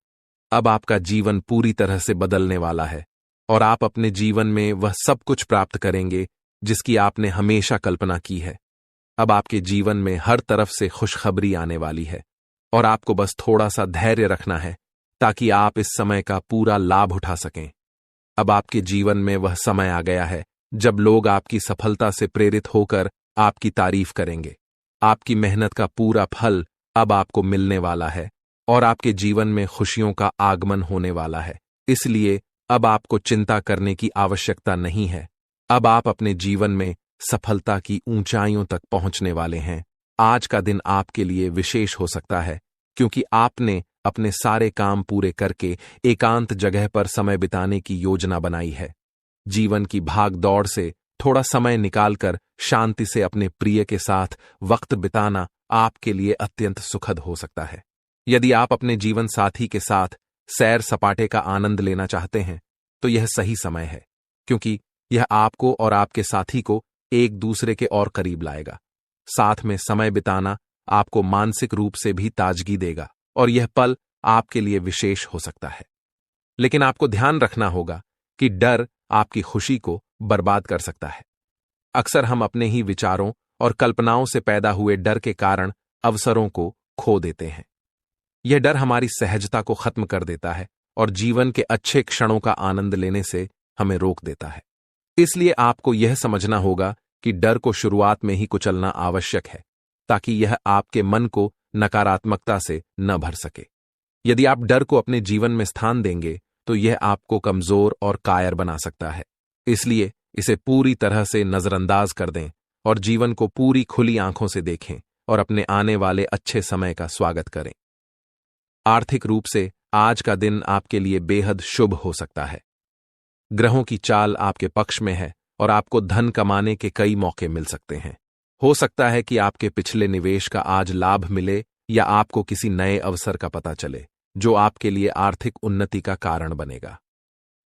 अब आपका जीवन पूरी तरह से बदलने वाला है और आप अपने जीवन में वह सब कुछ प्राप्त करेंगे जिसकी आपने हमेशा कल्पना की है। अब आपके जीवन में हर तरफ से खुशखबरी आने वाली है और आपको बस थोड़ा सा धैर्य रखना है ताकि आप इस समय का पूरा लाभ उठा सकें। अब आपके जीवन में वह समय आ गया है जब लोग आपकी सफलता से प्रेरित होकर आपकी तारीफ करेंगे। आपकी मेहनत का पूरा फल अब आपको मिलने वाला है और आपके जीवन में खुशियों का आगमन होने वाला है। इसलिए अब आपको चिंता करने की आवश्यकता नहीं है। अब आप अपने जीवन में सफलता की ऊंचाइयों तक पहुंचने वाले हैं। आज का दिन आपके लिए विशेष हो सकता है क्योंकि आपने अपने सारे काम पूरे करके एकांत जगह पर समय बिताने की योजना बनाई है। जीवन की भाग दौड़ से थोड़ा समय निकालकर शांति से अपने प्रिय के साथ वक्त बिताना आपके लिए अत्यंत सुखद हो सकता है। यदि आप अपने जीवन साथी के साथ सैर सपाटे का आनंद लेना चाहते हैं तो यह सही समय है क्योंकि यह आपको और आपके साथी को एक दूसरे के और करीब लाएगा। साथ में समय बिताना आपको मानसिक रूप से भी ताजगी देगा और यह पल आपके लिए विशेष हो सकता है। लेकिन आपको ध्यान रखना होगा कि डर आपकी खुशी को बर्बाद कर सकता है। अक्सर हम अपने ही विचारों और कल्पनाओं से पैदा हुए डर के कारण अवसरों को खो देते हैं। यह डर हमारी सहजता को खत्म कर देता है और जीवन के अच्छे क्षणों का आनंद लेने से हमें रोक देता है। इसलिए आपको यह समझना होगा कि डर को शुरुआत में ही कुचलना आवश्यक है ताकि यह आपके मन को नकारात्मकता से न भर सके। यदि आप डर को अपने जीवन में स्थान देंगे तो यह आपको कमजोर और कायर बना सकता है। इसलिए इसे पूरी तरह से नजरअंदाज कर दें और जीवन को पूरी खुली आंखों से देखें और अपने आने वाले अच्छे समय का स्वागत करें। आर्थिक रूप से आज का दिन आपके लिए बेहद शुभ हो सकता है। ग्रहों की चाल आपके पक्ष में है और आपको धन कमाने के कई मौके मिल सकते हैं। हो सकता है कि आपके पिछले निवेश का आज लाभ मिले या आपको किसी नए अवसर का पता चले जो आपके लिए आर्थिक उन्नति का कारण बनेगा।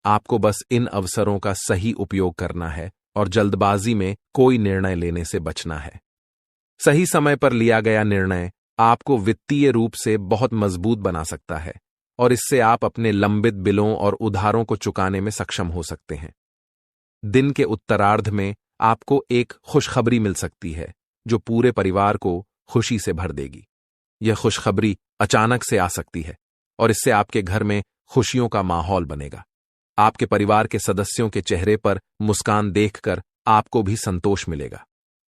आपको बस इन अवसरों का सही उपयोग करना है और जल्दबाजी में कोई निर्णय लेने से बचना है। सही समय पर लिया गया निर्णय आपको वित्तीय रूप से बहुत मजबूत बना सकता है और इससे आप अपने लंबित बिलों और उधारों को चुकाने में सक्षम हो सकते हैं। दिन के उत्तरार्ध में आपको एक खुशखबरी मिल सकती है जो पूरे परिवार को खुशी से भर देगी। यह खुशखबरी अचानक से आ सकती है और इससे आपके घर में खुशियों का माहौल बनेगा। आपके परिवार के सदस्यों के चेहरे पर मुस्कान देखकर आपको भी संतोष मिलेगा।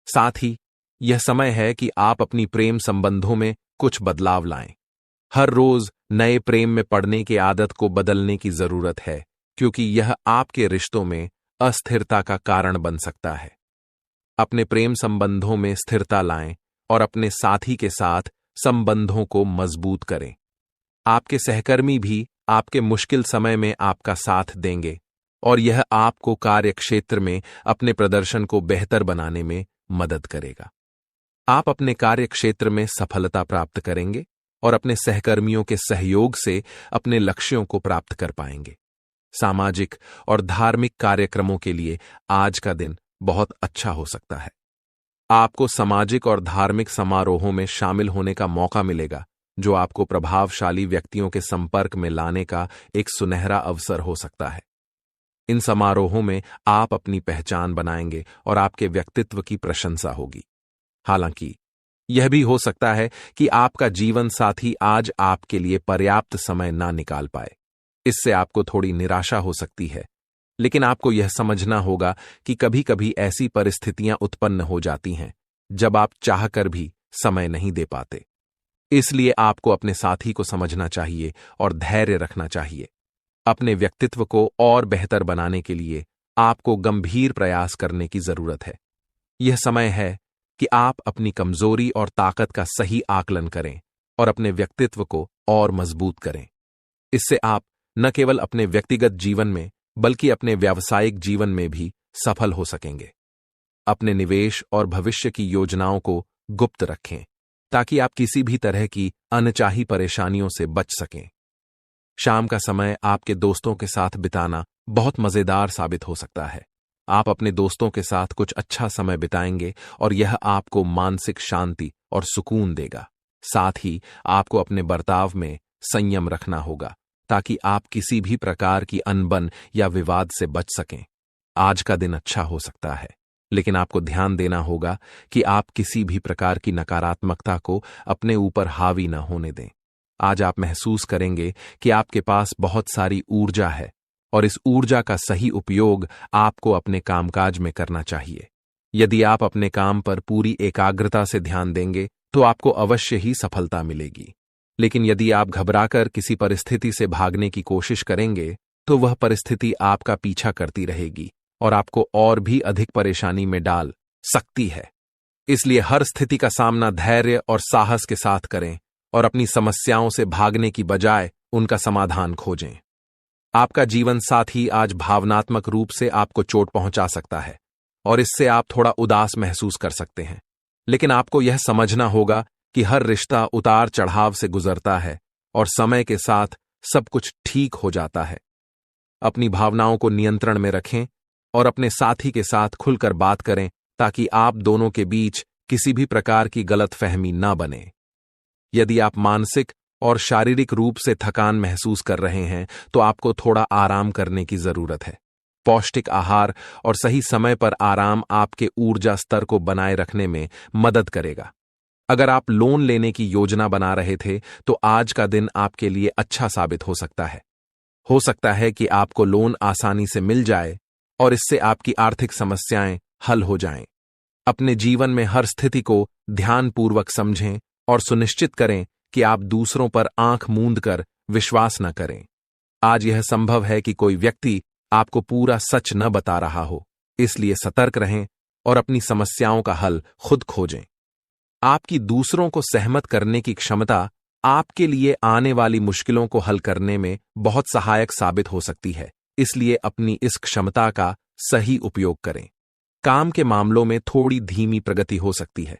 साथ ही यह समय है कि आप अपनी प्रेम संबंधों में कुछ बदलाव लाएं। हर रोज नए प्रेम में पड़ने की आदत को बदलने की जरूरत है क्योंकि यह आपके रिश्तों में अस्थिरता का कारण बन सकता है। अपने प्रेम संबंधों में स्थिरता लाएं और अपने साथी के साथ संबंधों को मजबूत करें। आपके सहकर्मी भी आपके मुश्किल समय में आपका साथ देंगे और यह आपको कार्यक्षेत्र में अपने प्रदर्शन को बेहतर बनाने में मदद करेगा। आप अपने कार्यक्षेत्र में सफलता प्राप्त करेंगे और अपने सहकर्मियों के सहयोग से अपने लक्ष्यों को प्राप्त कर पाएंगे। सामाजिक और धार्मिक कार्यक्रमों के लिए आज का दिन बहुत अच्छा हो सकता है। आपको सामाजिक और धार्मिक समारोहों में शामिल होने का मौका मिलेगा, जो आपको प्रभावशाली व्यक्तियों के संपर्क में लाने का एक सुनहरा अवसर हो सकता है। इन समारोहों में आप अपनी पहचान बनाएंगे और आपके व्यक्तित्व की प्रशंसा होगी। हालांकि यह भी हो सकता है कि आपका जीवन साथी आज आपके लिए पर्याप्त समय ना निकाल पाए। इससे आपको थोड़ी निराशा हो सकती है, लेकिन आपको यह समझना होगा कि कभी कभी ऐसी परिस्थितियां उत्पन्न हो जाती हैं जब आप चाहकर भी समय नहीं दे पाते। इसलिए आपको अपने साथी को समझना चाहिए और धैर्य रखना चाहिए। अपने व्यक्तित्व को और बेहतर बनाने के लिए आपको गंभीर प्रयास करने की जरूरत है। यह समय है कि आप अपनी कमजोरी और ताकत का सही आकलन करें और अपने व्यक्तित्व को और मजबूत करें। इससे आप न केवल अपने व्यक्तिगत जीवन में बल्कि अपने व्यावसायिक जीवन में भी सफल हो सकेंगे। अपने निवेश और भविष्य की योजनाओं को गुप्त रखें ताकि आप किसी भी तरह की अनचाही परेशानियों से बच सकें। शाम का समय आपके दोस्तों के साथ बिताना बहुत मजेदार साबित हो सकता है। आप अपने दोस्तों के साथ कुछ अच्छा समय बिताएंगे और यह आपको मानसिक शांति और सुकून देगा। साथ ही आपको अपने बर्ताव में संयम रखना होगा ताकि आप किसी भी प्रकार की अनबन या विवाद से बच सकें। आज का दिन अच्छा हो सकता है, लेकिन आपको ध्यान देना होगा कि आप किसी भी प्रकार की नकारात्मकता को अपने ऊपर हावी न होने दें। आज आप महसूस करेंगे कि आपके पास बहुत सारी ऊर्जा है और इस ऊर्जा का सही उपयोग आपको अपने कामकाज में करना चाहिए। यदि आप अपने काम पर पूरी एकाग्रता से ध्यान देंगे तो आपको अवश्य ही सफलता मिलेगी। लेकिन यदि आप घबराकर किसी परिस्थिति से भागने की कोशिश करेंगे तो वह परिस्थिति आपका पीछा करती रहेगी और आपको और भी अधिक परेशानी में डाल सकती है। इसलिए हर स्थिति का सामना धैर्य और साहस के साथ करें और अपनी समस्याओं से भागने की बजाय उनका समाधान खोजें। आपका जीवन साथी आज भावनात्मक रूप से आपको चोट पहुंचा सकता है और इससे आप थोड़ा उदास महसूस कर सकते हैं, लेकिन आपको यह समझना होगा कि हर रिश्ता उतार चढ़ाव से गुजरता है और समय के साथ सब कुछ ठीक हो जाता है। अपनी भावनाओं को नियंत्रण में रखें और अपने साथी के साथ खुलकर बात करें ताकि आप दोनों के बीच किसी भी प्रकार की गलतफहमी न बने। यदि आप मानसिक और शारीरिक रूप से थकान महसूस कर रहे हैं तो आपको थोड़ा आराम करने की जरूरत है। पौष्टिक आहार और सही समय पर आराम आपके ऊर्जा स्तर को बनाए रखने में मदद करेगा। अगर आप लोन लेने की योजना बना रहे थे तो आज का दिन आपके लिए अच्छा साबित हो सकता है। हो सकता है कि आपको लोन आसानी से मिल जाए और इससे आपकी आर्थिक समस्याएं हल हो जाएं। अपने जीवन में हर स्थिति को ध्यानपूर्वक समझें और सुनिश्चित करें कि आप दूसरों पर आंख मूंद कर विश्वास न करें। आज यह संभव है कि कोई व्यक्ति आपको पूरा सच न बता रहा हो, इसलिए सतर्क रहें और अपनी समस्याओं का हल खुद खोजें। आपकी दूसरों को सहमत करने की क्षमता आपके लिए आने वाली मुश्किलों को हल करने में बहुत सहायक साबित हो सकती है, इसलिए अपनी इस क्षमता का सही उपयोग करें। काम के मामलों में थोड़ी धीमी प्रगति हो सकती है,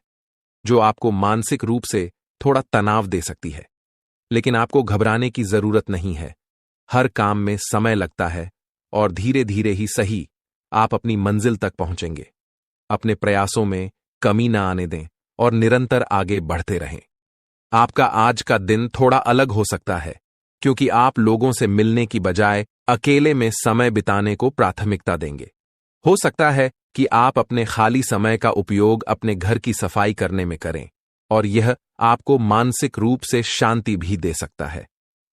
जो आपको मानसिक रूप से थोड़ा तनाव दे सकती है, लेकिन आपको घबराने की जरूरत नहीं है। हर काम में समय लगता है और धीरे धीरे ही सही आप अपनी मंजिल तक पहुंचेंगे। अपने प्रयासों में कमी न आने दें और निरंतर आगे बढ़ते रहें। आपका आज का दिन थोड़ा अलग हो सकता है क्योंकि आप लोगों से मिलने की बजाय अकेले में समय बिताने को प्राथमिकता देंगे। हो सकता है कि आप अपने खाली समय का उपयोग अपने घर की सफाई करने में करें और यह आपको मानसिक रूप से शांति भी दे सकता है।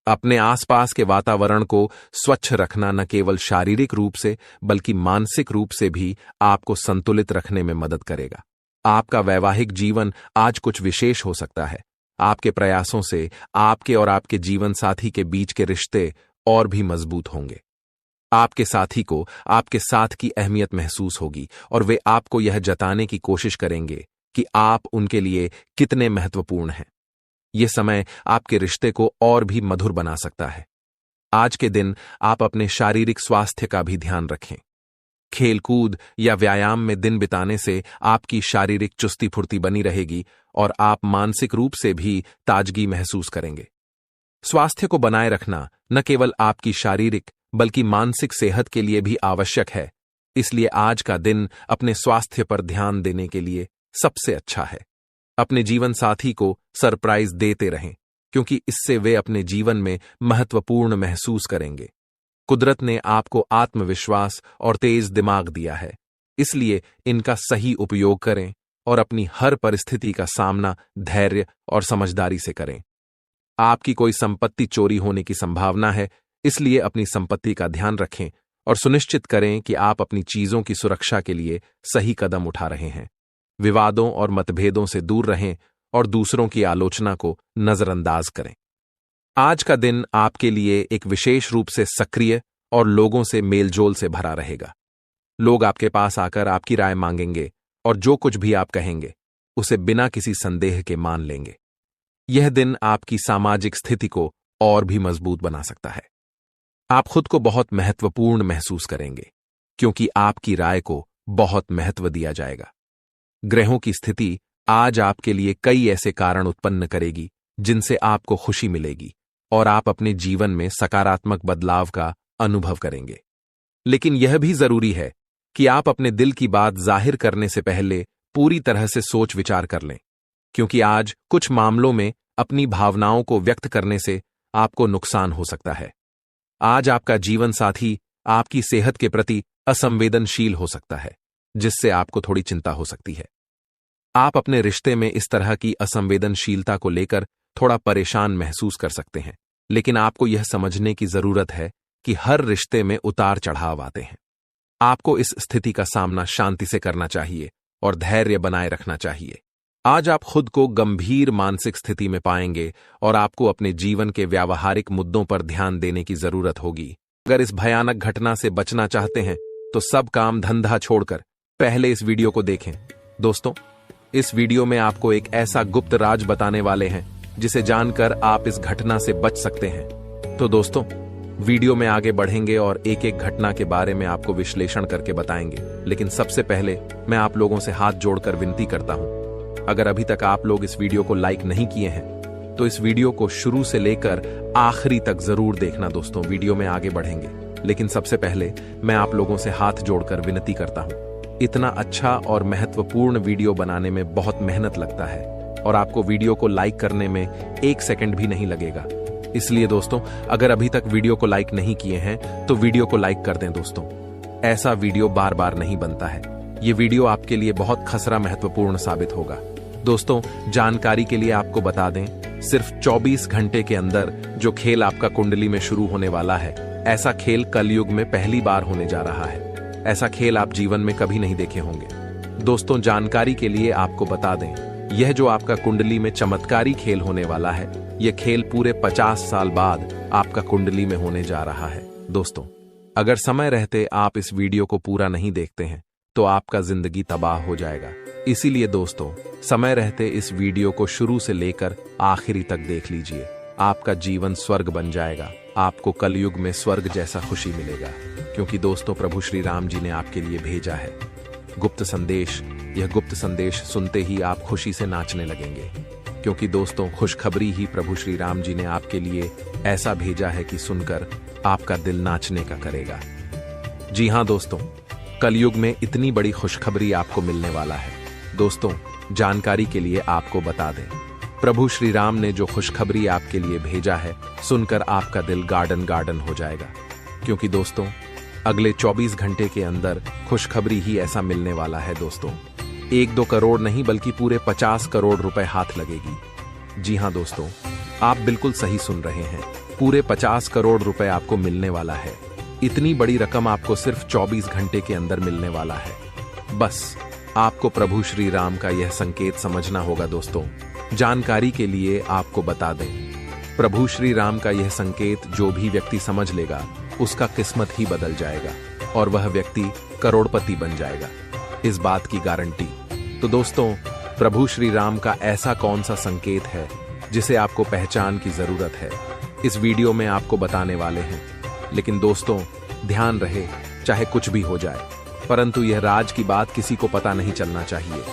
अपने आसपास के वातावरण को स्वच्छ रखना न केवल शारीरिक रूप से बल्कि मानसिक रूप से भी आपको संतुलित रखने में मदद करेगा। आपका वैवाहिक जीवन आज कुछ विशेष हो सकता है। आपके प्रयासों से आपके और आपके जीवन साथी के बीच के रिश्ते और भी मजबूत होंगे। आपके साथी को आपके साथ की अहमियत महसूस होगी और वे आपको यह जताने की कोशिश करेंगे कि आप उनके लिए कितने महत्वपूर्ण हैं। यह समय आपके रिश्ते को और भी मधुर बना सकता है। आज के दिन आप अपने शारीरिक स्वास्थ्य का भी ध्यान रखें। खेलकूद या व्यायाम में दिन बिताने से आपकी शारीरिक चुस्ती फुर्ती बनी रहेगी और आप मानसिक रूप से भी ताजगी महसूस करेंगे। स्वास्थ्य को बनाए रखना न केवल आपकी शारीरिक बल्कि मानसिक सेहत के लिए भी आवश्यक है, इसलिए आज का दिन अपने स्वास्थ्य पर ध्यान देने के लिए सबसे अच्छा है। अपने जीवन साथी को सरप्राइज देते रहें, क्योंकि इससे वे अपने जीवन में महत्वपूर्ण महसूस करेंगे। कुदरत ने आपको आत्मविश्वास और तेज दिमाग दिया है, इसलिए इनका सही उपयोग करें और अपनी हर परिस्थिति का सामना धैर्य और समझदारी से करें। आपकी कोई संपत्ति चोरी होने की संभावना है, इसलिए अपनी संपत्ति का ध्यान रखें और सुनिश्चित करें कि आप अपनी चीजों की सुरक्षा के लिए सही कदम उठा रहे हैं। विवादों और मतभेदों से दूर रहें और दूसरों की आलोचना को नजरअंदाज करें। आज का दिन आपके लिए एक विशेष रूप से सक्रिय और लोगों से मेलजोल से भरा रहेगा। लोग आपके पास आकर आपकी राय मांगेंगे और जो कुछ भी आप कहेंगे उसे बिना किसी संदेह के मान लेंगे। यह दिन आपकी सामाजिक स्थिति को और भी मजबूत बना सकता है। आप खुद को बहुत महत्वपूर्ण महसूस करेंगे, क्योंकि आपकी राय को बहुत महत्व दिया जाएगा। ग्रहों की स्थिति आज आपके लिए कई ऐसे कारण उत्पन्न करेगी जिनसे आपको खुशी मिलेगी और आप अपने जीवन में सकारात्मक बदलाव का अनुभव करेंगे। लेकिन यह भी जरूरी है कि आप अपने दिल की बात जाहिर करने से पहले पूरी तरह से सोच विचार कर लें, क्योंकि आज कुछ मामलों में अपनी भावनाओं को व्यक्त करने से आपको नुकसान हो सकता है। आज आपका जीवन साथी आपकी सेहत के प्रति असंवेदनशील हो सकता है, जिससे आपको थोड़ी चिंता हो सकती है। आप अपने रिश्ते में इस तरह की असंवेदनशीलता को लेकर थोड़ा परेशान महसूस कर सकते हैं, लेकिन आपको यह समझने की जरूरत है कि हर रिश्ते में उतार चढ़ाव आते हैं। आपको इस स्थिति का सामना शांति से करना चाहिए और धैर्य बनाए रखना चाहिए। आज आप खुद को गंभीर मानसिक स्थिति में पाएंगे और आपको अपने जीवन के व्यावहारिक मुद्दों पर ध्यान देने की जरूरत होगी। अगर इस भयानक घटना से बचना चाहते हैं तो सब काम धंधा छोड़कर पहले इस वीडियो को देखें। दोस्तों, इस वीडियो में आपको एक ऐसा गुप्त राज बताने वाले हैं जिसे जानकर आप इस घटना से बच सकते हैं। तो दोस्तों, वीडियो में आगे बढ़ेंगे और एक एक घटना के बारे में आपको विश्लेषण करके बताएंगे। लेकिन सबसे पहले मैं आप लोगों से हाथ जोड़कर विनती करता हूं, अगर अभी तक आप लोग इस वीडियो को लाइक नहीं किए हैं तो इस वीडियो को शुरू से लेकर आखिरी तक जरूर देखना। दोस्तों, वीडियो में आगे बढ़ेंगे, लेकिन सबसे पहले मैं आप लोगों से हाथ जोड़कर विनती करता हूं। इतना अच्छा और महत्वपूर्ण वीडियो बनाने में बहुत मेहनत लगता है और आपको वीडियो को लाइक करने में 1 सेकंड भी नहीं लगेगा। इसलिए दोस्तों, अगर अभी तक वीडियो को लाइक नहीं किए हैं तो वीडियो को लाइक कर दें। दोस्तों, ऐसा वीडियो बार बार नहीं बनता है। ये वीडियो आपके लिए बहुत खसरा महत्वपूर्ण साबित होगा। दोस्तों, जानकारी के लिए आपको बता दें, सिर्फ 24 घंटे के अंदर जो खेल आपका कुंडली में शुरू होने वाला है, ऐसा खेल कलयुग में पहली बार होने जा रहा है। ऐसा खेल आप जीवन में कभी नहीं देखे होंगे। दोस्तों, जानकारी के लिए आपको बता दें, यह जो आपका कुंडली में चमत्कारी खेल होने वाला है, यह खेल पूरे 50 साल बाद आपका कुंडली में होने जा रहा है। दोस्तों, अगर समय रहते आप इस वीडियो को पूरा नहीं देखते हैं तो आपका जिंदगी तबाह हो जाएगा। इसीलिए दोस्तों, समय रहते इस वीडियो को शुरू से लेकर आखिरी तक देख लीजिए। आपका जीवन स्वर्ग बन जाएगा। आपको कलयुग में स्वर्ग जैसा खुशी मिलेगा, क्योंकि दोस्तों, प्रभु श्री राम जी ने आपके लिए भेजा है गुप्त संदेश। यह गुप्त संदेश सुनते ही आप खुशी से नाचने लगेंगे, क्योंकि दोस्तों, खुशखबरी ही प्रभु श्री राम जी ने आपके लिए ऐसा भेजा है कि सुनकर आपका दिल नाचने का करेगा। जी हां दोस्तों, कलयुग में इतनी बड़ी खुशखबरी आपको मिलने वाला है। दोस्तों, जानकारी के लिए आपको बता दें, प्रभु श्री राम ने जो खुशखबरी आपके लिए भेजा है, सुनकर आपका दिल गार्डन गार्डन हो जाएगा, क्योंकि दोस्तों, अगले 24 घंटे के अंदर खुशखबरी ही ऐसा मिलने वाला है। दोस्तों, 1-2 करोड़ नहीं बल्कि पूरे 50 करोड़ रुपए हाथ लगेगी। जी हां दोस्तों, आप बिल्कुल सही सुन रहे हैं, पूरे 50 करोड़ रुपए आपको मिलने वाला है। इतनी बड़ी रकम आपको सिर्फ 24 घंटे के अंदर मिलने वाला है। बस आपको प्रभु श्री राम का यह संकेत समझना होगा। दोस्तों, जानकारी के लिए आपको बता दें, प्रभु श्री राम का यह संकेत जो भी व्यक्ति समझ लेगा, उसका किस्मत ही बदल जाएगा और वह व्यक्ति करोड़पति बन जाएगा, इस बात की गारंटी। तो दोस्तों, प्रभु श्री राम का ऐसा कौन सा संकेत है जिसे आपको पहचान की जरूरत है? इस वीडियो में आपको बताने वाले हैं। लेकिन दोस्तों, ध्यान रहे, चाहे कुछ भी हो जाए, परंतु यह राज की बात किसी को पता नहीं चलना चाहिए।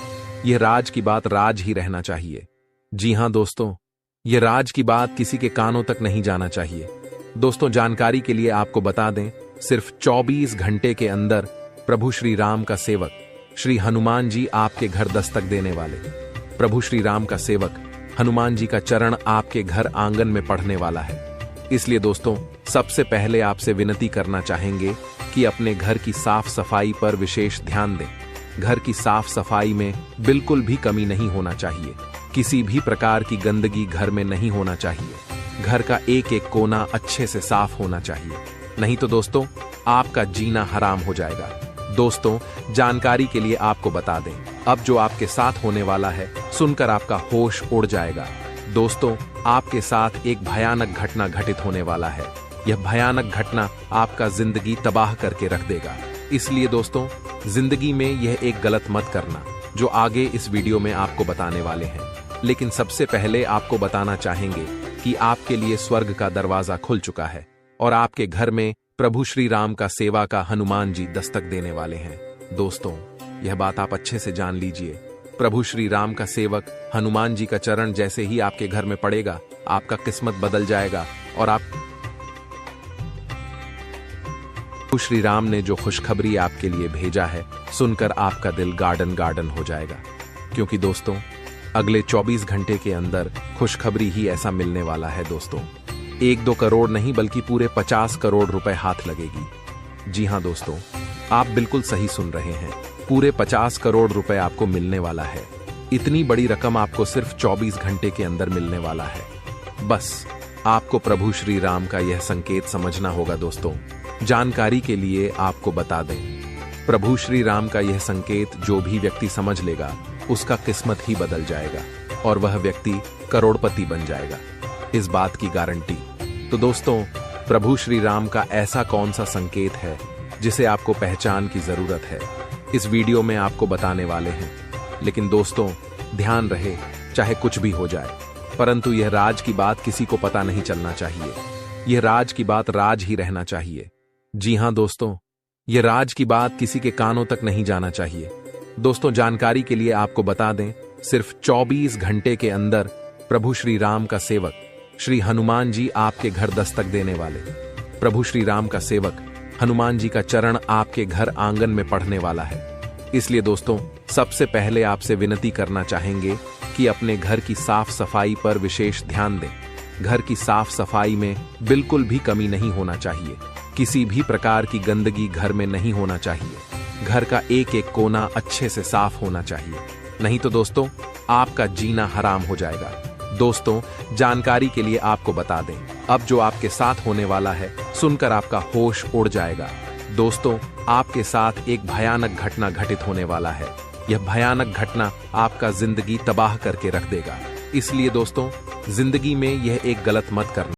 यह राज की बात राज ही रहना चाहिए। जी हां दोस्तों, यह राज की बात किसी के कानों तक नहीं जाना चाहिए। दोस्तों, जानकारी के लिए आपको बता दें, सिर्फ 24 घंटे के अंदर प्रभु श्री राम का सेवक श्री हनुमान जी आपके घर दस्तक देने वाले। प्रभु श्री राम का सेवक हनुमान जी का चरण आपके घर आंगन में पढ़ने वाला है। इसलिए दोस्तों, सबसे पहले आपसे विनती करना चाहेंगे कि अपने घर की साफ सफाई पर विशेष ध्यान दें। घर की साफ सफाई में बिल्कुल भी कमी नहीं होना चाहिए। किसी भी प्रकार की गंदगी घर में नहीं होना चाहिए। घर का एक एक कोना अच्छे से साफ होना चाहिए, नहीं तो दोस्तों आपका जीना हराम हो जाएगा। दोस्तों, जानकारी के लिए आपको बता दें, अब जो आपके साथ होने वाला है सुनकर आपका होश उड़ जाएगा। दोस्तों, आपके साथ एक भयानक घटना घटित होने वाला है। यह भयानक घटना आपका जिंदगी तबाह करके रख देगा। इसलिए दोस्तों, जिंदगी में यह एक गलत मत करना, जो आगे इस वीडियो में आपको बताने वाले हैं। लेकिन सबसे पहले आपको बताना चाहेंगे कि आपके लिए स्वर्ग का दरवाजा खुल चुका है और आपके घर में प्रभु श्री राम का सेवा का हनुमान जी दस्तक देने वाले हैं। दोस्तों, यह बात आप अच्छे से जान लीजिए। प्रभु श्री राम का सेवक हनुमान जी का चरण जैसे ही आपके घर में पड़ेगा, आपका किस्मत बदल जाएगा और आप प्रभु श्री राम ने जो खुशखबरी आपके लिए भेजा है सुनकर आपका दिल गार्डन गार्डन हो जाएगा। क्योंकि दोस्तों, अगले 24 घंटे के अंदर खुशखबरी ही ऐसा मिलने वाला है। दोस्तों, 1-2 करोड़ नहीं बल्कि पूरे 50 करोड़ रुपए हाथ लगेगी। जी हां दोस्तों, आप बिल्कुल सही सुन रहे हैं, पूरे 50 करोड़ रुपए आपको मिलने वाला है। इतनी बड़ी रकम आपको सिर्फ 24 घंटे के अंदर मिलने वाला है। बस आपको प्रभु श्री राम का यह संकेत समझना होगा। दोस्तों, जानकारी के लिए आपको बता दें, प्रभु श्री राम का यह संकेत जो भी व्यक्ति समझ लेगा उसका किस्मत ही बदल जाएगा और वह व्यक्ति करोड़पति बन जाएगा, इस बात की गारंटी। तो दोस्तों, प्रभु श्री राम का ऐसा कौन सा संकेत है जिसे आपको पहचान की जरूरत है, इस वीडियो में आपको बताने वाले हैं। लेकिन दोस्तों, ध्यान रहे, चाहे कुछ भी हो जाए, परंतु यह राज की बात किसी को पता नहीं चलना चाहिए। यह राज की बात राज ही रहना चाहिए। जी हां दोस्तों, यह राज की बात किसी के कानों तक नहीं जाना चाहिए। दोस्तों, जानकारी के लिए आपको बता दें, सिर्फ 24 घंटे के अंदर प्रभु श्री राम का सेवक श्री हनुमान जी आपके घर दस्तक देने वाले। प्रभु श्री राम का सेवक हनुमान जी का चरण आपके घर आंगन में पढ़ने वाला है। इसलिए दोस्तों, सबसे पहले आपसे विनती करना चाहेंगे कि अपने घर की साफ सफाई पर विशेष ध्यान दें। घर की साफ सफाई में बिल्कुल भी कमी नहीं होना चाहिए। किसी भी प्रकार की गंदगी घर में नहीं होना चाहिए। घर का एक एक कोना अच्छे से साफ होना चाहिए, नहीं तो दोस्तों आपका जीना हराम हो जाएगा। दोस्तों, जानकारी के लिए आपको बता दें, अब जो आपके साथ होने वाला है सुनकर आपका होश उड़ जाएगा। दोस्तों, आपके साथ एक भयानक घटना घटित होने वाला है। यह भयानक घटना आपका जिंदगी तबाह करके रख देगा। इसलिए दोस्तों, जिंदगी में यह एक गलत मत करना।